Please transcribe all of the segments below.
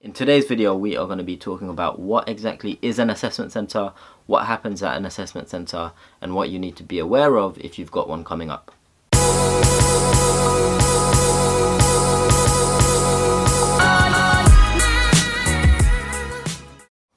In today's video, we are going to be talking about what exactly is an assessment centre, what happens at an assessment centre, and what you need to be aware of if you've got one coming up.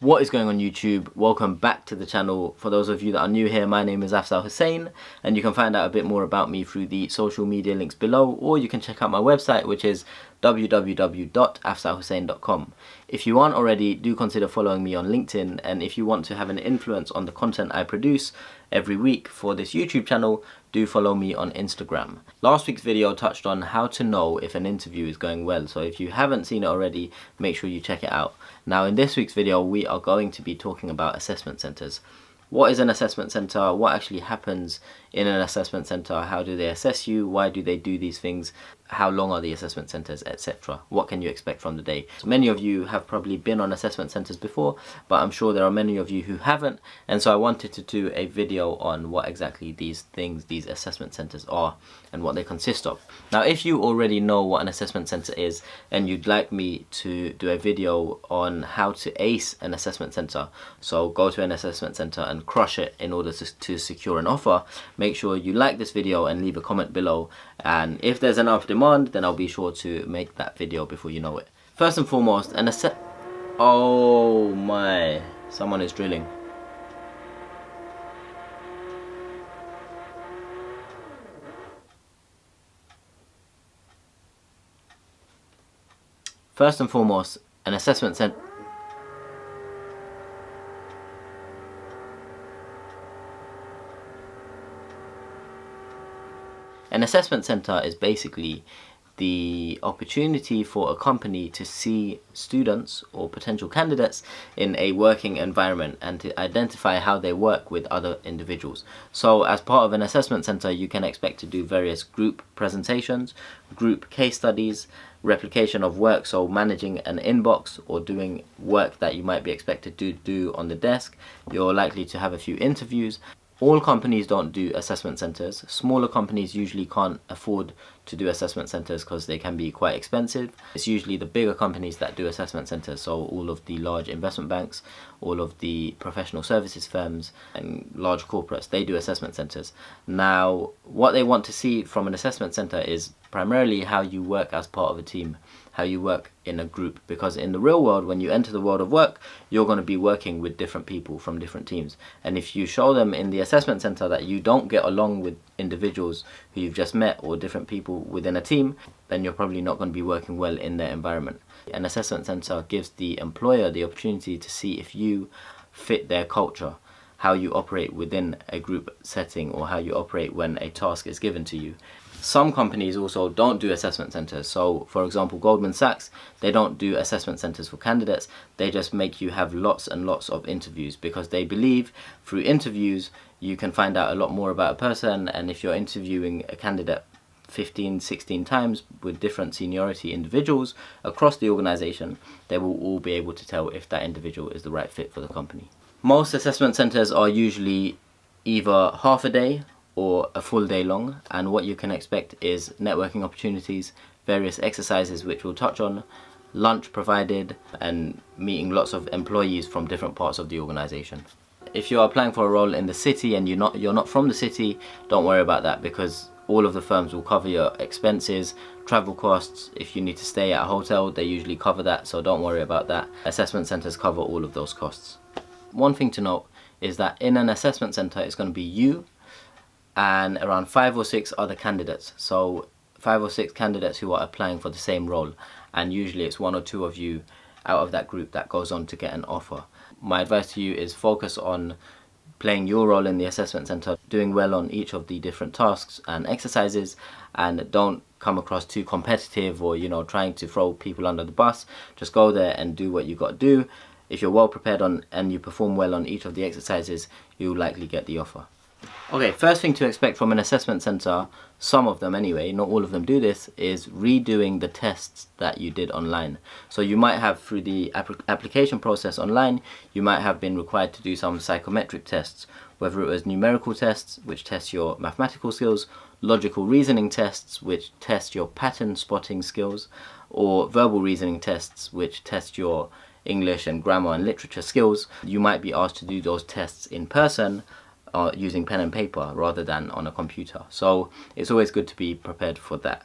What is going on YouTube? Welcome back to the channel. For those of you that are new here, my name is Afzal Hussain, and you can find out a bit more about me through the social media links below, or you can check out my website, which is www.afzalhussain.com. If you aren't already, do consider following me on LinkedIn, and if you want to have an influence on the content I produce every week for this YouTube channel, do follow me on Instagram. Last week's video touched on how to know if an interview is going well, so if you haven't seen it already, make sure you check it out. Now in this week's video, we are going to be talking about assessment centres. What is an assessment centre? What actually happens in an assessment centre? How do they assess you? Why do they do these things? How long are the assessment centres, etc.? What can you expect from the day? So many of you have probably been on assessment centres before, but I'm sure there are many of you who haven't, and so I wanted to do a video on what exactly these assessment centres are and what they consist of. Now if you already know what an assessment centre is and you'd like me to do a video on how to ace an assessment centre, so go to an assessment centre and crush it in order to secure an offer, make sure you like this video and leave a comment below, and if there's enough demand, then I'll be sure to make that video before you know it. First and foremost, oh my, someone is drilling. First and foremost, an assessment centre. An assessment centre is basically the opportunity for a company to see students or potential candidates in a working environment and to identify how they work with other individuals. So as part of an assessment centre, you can expect to do various group presentations, group case studies, replication of work, so managing an inbox or doing work that you might be expected to do on the desk. You're likely to have a few interviews. All companies don't do assessment centres. Smaller companies usually can't afford to do assessment centres because they can be quite expensive. It's usually the bigger companies that do assessment centres, so all of the large investment banks, all of the professional services firms and large corporates, they do assessment centres. Now, what they want to see from an assessment centre is primarily how you work as part of a team, how you work in a group, because in the real world, when you enter the world of work, you're going to be working with different people from different teams, and if you show them in the assessment centre that you don't get along with individuals who you've just met or different people within a team, then you're probably not going to be working well in their environment. An assessment centre gives the employer the opportunity to see if you fit their culture, how you operate within a group setting, or how you operate when a task is given to you. Some companies also don't do assessment centres. So for example, Goldman Sachs, they don't do assessment centres for candidates. They just make you have lots and lots of interviews, because they believe through interviews you can find out a lot more about a person, and if you're interviewing a candidate 15-16 times with different seniority individuals across the organisation, they will all be able to tell if that individual is the right fit for the company. Most assessment centres are usually either half a day or a full day long, and what you can expect is networking opportunities, various exercises which we'll touch on, lunch provided, and meeting lots of employees from different parts of the organisation. If you're applying for a role in the city and you're not from the city, don't worry about that, because all of the firms will cover your expenses, travel costs. If you need to stay at a hotel, they usually cover that, so don't worry about that. Assessment centres cover all of those costs. One thing to note is that in an assessment centre, it's going to be you and around 5 or 6 other candidates. So 5 or 6 candidates who are applying for the same role, and usually it's 1 or 2 of you out of that group that goes on to get an offer. My advice to you is focus on playing your role in the assessment centre, doing well on each of the different tasks and exercises, and don't come across too competitive or trying to throw people under the bus. Just go there and do what you got to do. If you're well prepared and you perform well on each of the exercises, you'll likely get the offer. Okay, first thing to expect from an assessment centre, some of them anyway, not all of them do this, is redoing the tests that you did online. So you might have, through the application process online, you might have been required to do some psychometric tests, whether it was numerical tests, which test your mathematical skills, logical reasoning tests, which test your pattern spotting skills, or verbal reasoning tests, which test your English and grammar and literature skills. You might be asked to do those tests in person using pen and paper rather than on a computer. So it's always good to be prepared for that.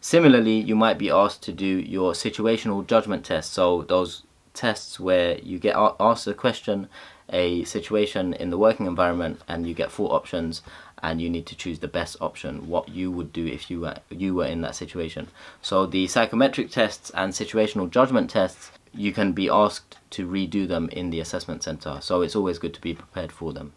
Similarly, you might be asked to do your situational judgment test. So those tests where you get asked a question, a situation in the working environment, and you get 4 options and you need to choose the best option, what you would do if you were in that situation. So the psychometric tests and situational judgment tests, you can be asked to redo them in the assessment center. So it's always good to be prepared for them.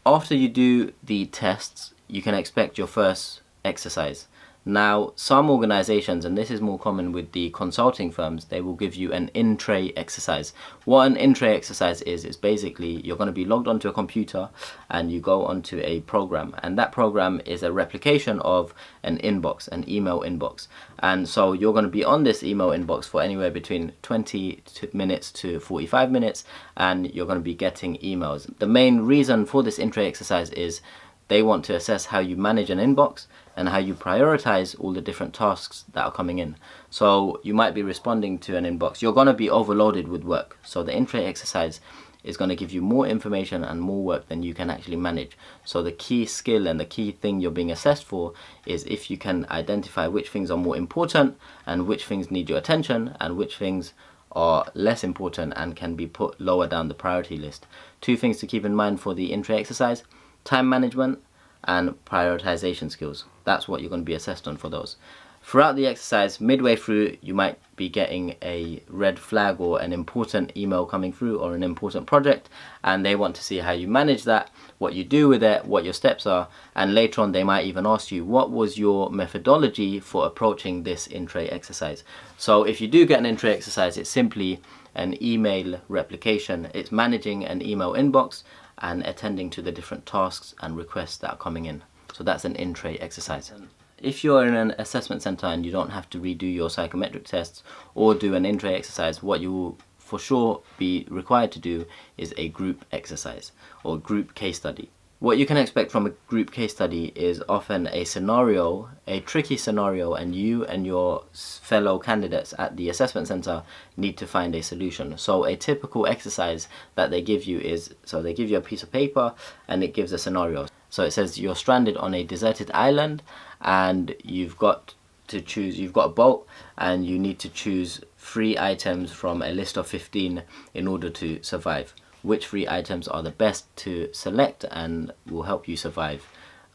After you do the tests, you can expect your first exercise. Now, some organizations, and this is more common with the consulting firms, they will give you an in-tray exercise. What an in-tray exercise is basically you're going to be logged onto a computer and you go onto a program, and that program is a replication of an inbox, an email inbox. And so you're going to be on this email inbox for anywhere between 20 minutes to 45 minutes, and you're going to be getting emails. The main reason for this in-tray exercise is they want to assess how you manage an inbox and how you prioritize all the different tasks that are coming in. So you might be responding to an inbox. You're going to be overloaded with work. So the in-tray exercise is going to give you more information and more work than you can actually manage. So the key skill and the key thing you're being assessed for is if you can identify which things are more important and which things need your attention and which things are less important and can be put lower down the priority list. 2 things to keep in mind for the in-tray exercise: time management and prioritization skills. That's what you're going to be assessed on for those. Throughout the exercise, midway through, you might be getting a red flag or an important email coming through or an important project, and they want to see how you manage that, what you do with it, what your steps are, and later on they might even ask you what was your methodology for approaching this in-tray exercise. So if you do get an in-tray exercise, it's simply an email replication. It's managing an email inbox and attending to the different tasks and requests that are coming in. So that's an in-tray exercise. If you're in an assessment center and you don't have to redo your psychometric tests or do an in-tray exercise, what you will for sure be required to do is a group exercise or group case study. What you can expect from a group case study is often a scenario, a tricky scenario, and you and your fellow candidates at the assessment center need to find a solution. So a typical exercise that they give you is, so they give you a piece of paper and it gives a scenario. So it says you're stranded on a deserted island and you've got to choose, you've got a boat and you need to choose 3 items from a list of 15 in order to survive. Which 3 items are the best to select and will help you survive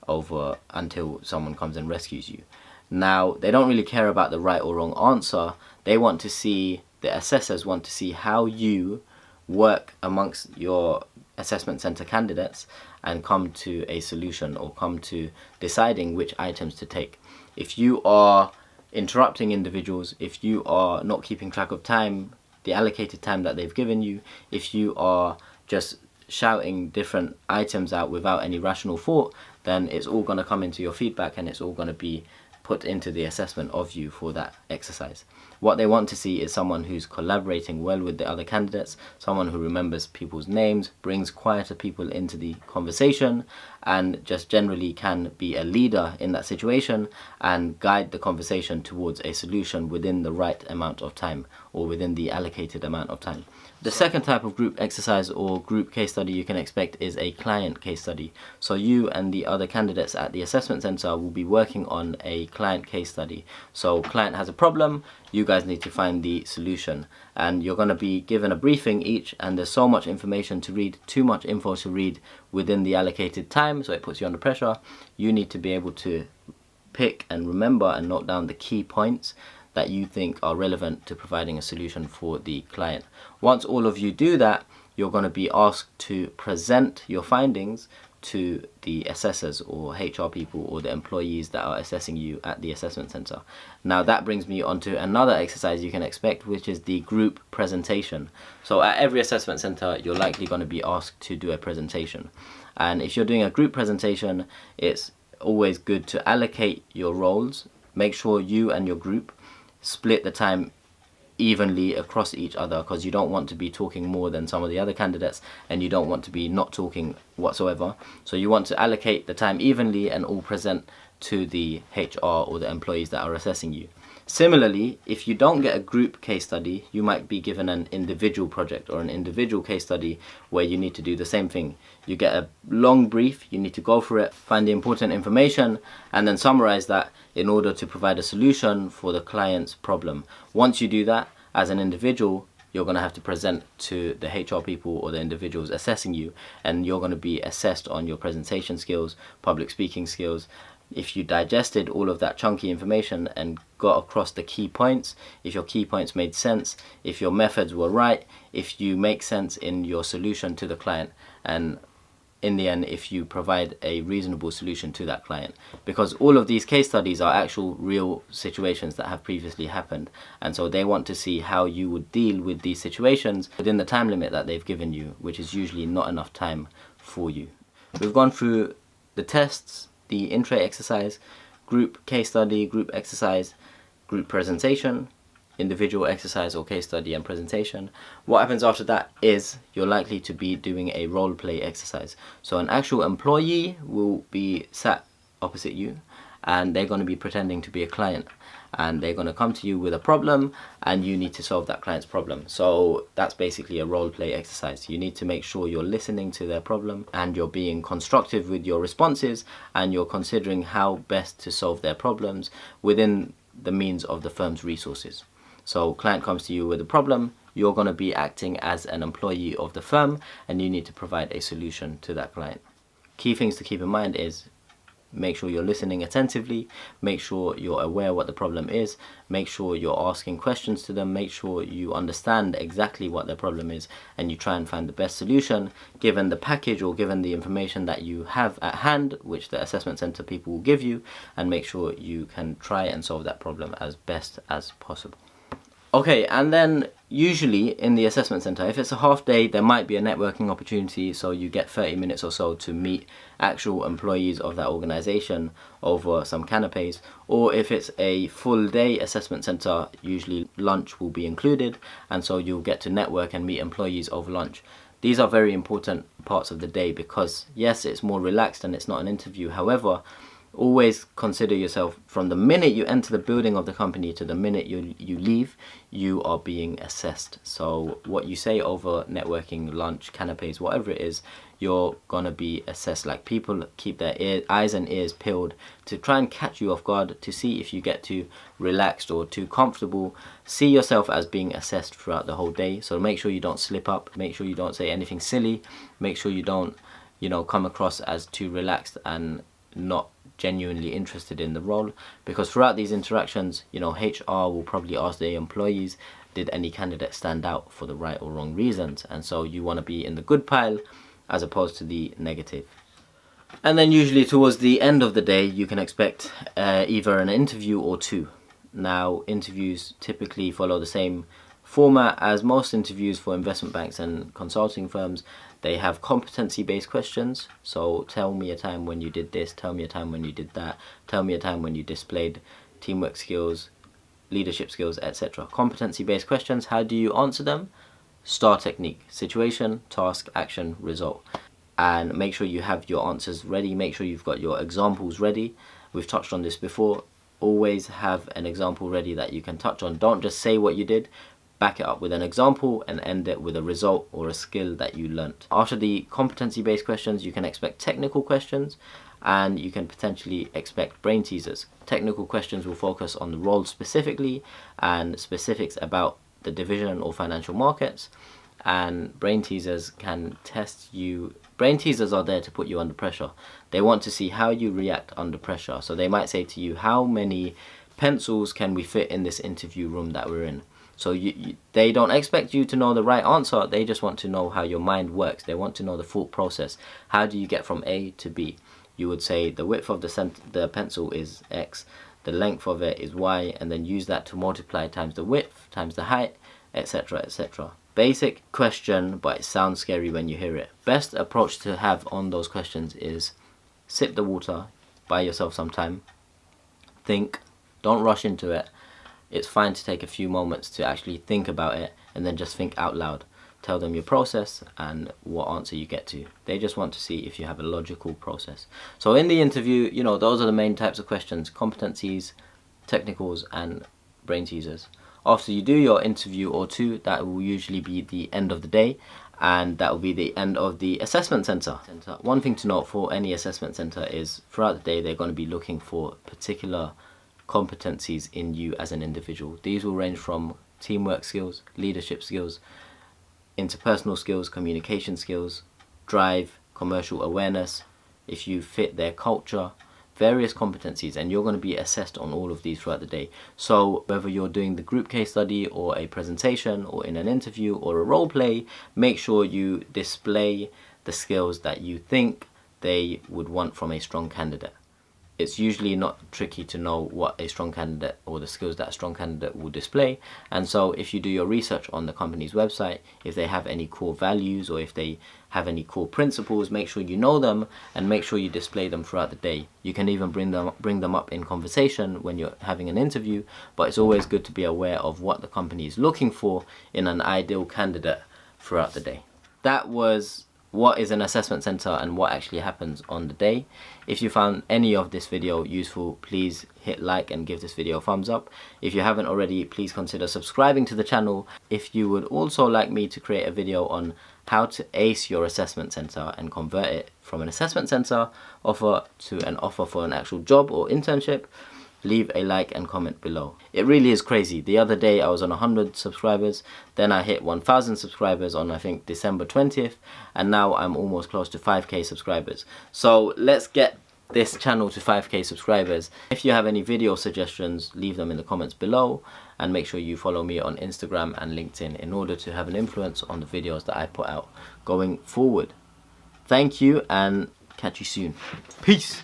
over until someone comes and rescues you. Now, they don't really care about the right or wrong answer. They want to see, the assessors want to see how you work amongst your assessment center candidates and come to a solution or come to deciding which items to take. If you are interrupting individuals, if you are not keeping track of time, the allocated time that they've given you, if you are just shouting different items out without any rational thought, then it's all going to come into your feedback and it's all going to be put into the assessment of you for that exercise. What they want to see is someone who's collaborating well with the other candidates, someone who remembers people's names, brings quieter people into the conversation, and just generally can be a leader in that situation and guide the conversation towards a solution within the right amount of time or within the allocated amount of time. The second type of group exercise or group case study you can expect is a client case study. So you and the other candidates at the assessment center will be working on a client case study. So client has a problem, you guys need to find the solution, and you're going to be given a briefing each, and there's so much information to read, too much info to read within the allocated time, so it puts you under pressure. You need to be able to pick and remember and note down the key points that you think are relevant to providing a solution for the client. Once all of you do that, you're going to be asked to present your findings to the assessors or HR people or the employees that are assessing you at the assessment center. Now that brings me on to another exercise you can expect, which is the group presentation. So at every assessment center, you're likely going to be asked to do a presentation. And if you're doing a group presentation, it's always good to allocate your roles. Make sure you and your group split the time evenly across each other, because you don't want to be talking more than some of the other candidates and you don't want to be not talking whatsoever. So you want to allocate the time evenly and all present to the HR or the employees that are assessing you. Similarly, if you don't get a group case study, you might be given an individual project or an individual case study where you need to do the same thing. You get a long brief, you need to go through it, find the important information, and then summarize that in order to provide a solution for the client's problem. Once you do that, as an individual, you're going to have to present to the HR people or the individuals assessing you, and you're going to be assessed on your presentation skills, public speaking skills. If you digested all of that chunky information and got across the key points, if your key points made sense, if your methods were right, if you make sense in your solution to the client, and in the end, if you provide a reasonable solution to that client. Because all of these case studies are actual real situations that have previously happened, and so they want to see how you would deal with these situations within the time limit that they've given you, which is usually not enough time for you. We've gone through the tests, the in-tray exercise, group case study, group exercise, group presentation, individual exercise or case study and presentation. What happens after that is you're likely to be doing a role play exercise. So an actual employee will be sat opposite you, and they're going to be pretending to be a client, and they're going to come to you with a problem and you need to solve that client's problem. So that's basically a role play exercise. You need to make sure you're listening to their problem and you're being constructive with your responses, and you're considering how best to solve their problems within the means of the firm's resources. So client comes to you with a problem, you're going to be acting as an employee of the firm, and you need to provide a solution to that client. Key things to keep in mind is make sure you're listening attentively, make sure you're aware what the problem is, make sure you're asking questions to them, make sure you understand exactly what their problem is, and you try and find the best solution given the package or given the information that you have at hand, which the assessment center people will give you, and make sure you can try and solve that problem as best as possible. Okay, and then usually in the assessment center, if it's a half day, there might be a networking opportunity, so you get 30 minutes or so to meet actual employees of that organization over some canapes. Or if it's a full day assessment center, usually lunch will be included, and so you'll get to network and meet employees over lunch. These are very important parts of the day because yes, it's more relaxed and it's not an interview. However, always consider yourself, from the minute you enter the building of the company to the minute you leave, you are being assessed. So what you say over networking, lunch, canapes, whatever it is, you're gonna be assessed. Like, people keep their eyes and ears peeled to try and catch you off guard, to see if you get too relaxed or too comfortable. See yourself as being assessed throughout the whole day. So make sure you don't slip up, make sure you don't say anything silly, make sure you don't, come across as too relaxed and not genuinely interested in the role, because throughout these interactions, HR will probably ask the employees, did any candidate stand out for the right or wrong reasons? And so you want to be in the good pile as opposed to the negative. And then usually towards the end of the day, you can expect either an interview or two. Now, interviews typically follow the same format as most interviews for investment banks and consulting firms. They have competency-based questions. So tell me a time when you did this, tell me a time when you did that, tell me a time when you displayed teamwork skills, leadership skills, etc. Competency-based questions, how do you answer them? STAR technique: situation, task, action, result. And make sure you have your answers ready, make sure you've got your examples ready. We've touched on this before. Always have an example ready that you can touch on. Don't just say what you did. Back it up with an example and end it with a result or a skill that you learnt. After the competency-based questions, you can expect technical questions, and you can potentially expect brain teasers. Technical questions will focus on the role specifically and specifics about the division or financial markets, and brain teasers can test you. Brain teasers are there to put you under pressure. They want to see how you react under pressure. So they might say to you, how many pencils can we fit in this interview room that we're in? So they don't expect you to know the right answer, they just want to know how your mind works. They want to know the thought process. How do you get from A to B? You would say the width of the pencil is X, the length of it is Y, and then use that to multiply times the width, times the height, etc, etc. Basic question, but it sounds scary when you hear it. Best approach to have on those questions is sip the water, buy yourself some time, think, don't rush into it. It's fine to take a few moments to actually think about it, and then just think out loud. Tell them your process and what answer you get to. They just want to see if you have a logical process. So in the interview, those are the main types of questions: competencies, technicals, and brain teasers. After you do your interview or two, that will usually be the end of the day, and that will be the end of the assessment center. One thing to note for any assessment center is throughout the day they're going to be looking for particular competencies in you as an individual. These will range from teamwork skills, leadership skills, interpersonal skills, communication skills, drive, commercial awareness, if you fit their culture, various competencies, and you're going to be assessed on all of these throughout the day. So whether you're doing the group case study or a presentation or in an interview or a role play, make sure you display the skills that you think they would want from a strong candidate. It's usually not tricky to know what a strong candidate or the skills that a strong candidate will display. And so if you do your research on the company's website, if they have any core values or if they have any core principles, make sure you know them and make sure you display them throughout the day. You can even bring them up in conversation when you're having an interview, but it's always good to be aware of what the company is looking for in an ideal candidate throughout the day. That was what is an assessment center and what actually happens on the day. If you found any of this video useful, please hit like and give this video a thumbs up. If you haven't already, please consider subscribing to the channel. If you would also like me to create a video on how to ace your assessment center and convert it from an assessment center offer to an offer for an actual job or internship, leave a like and comment below. It really is crazy. The other day I was on 100 subscribers, then I hit 1,000 subscribers on I think December 20th, and now I'm almost close to 5k subscribers. So let's get this channel to 5k subscribers. If you have any video suggestions, leave them in the comments below, and make sure you follow me on Instagram and LinkedIn in order to have an influence on the videos that I put out going forward. Thank you and catch you soon. Peace.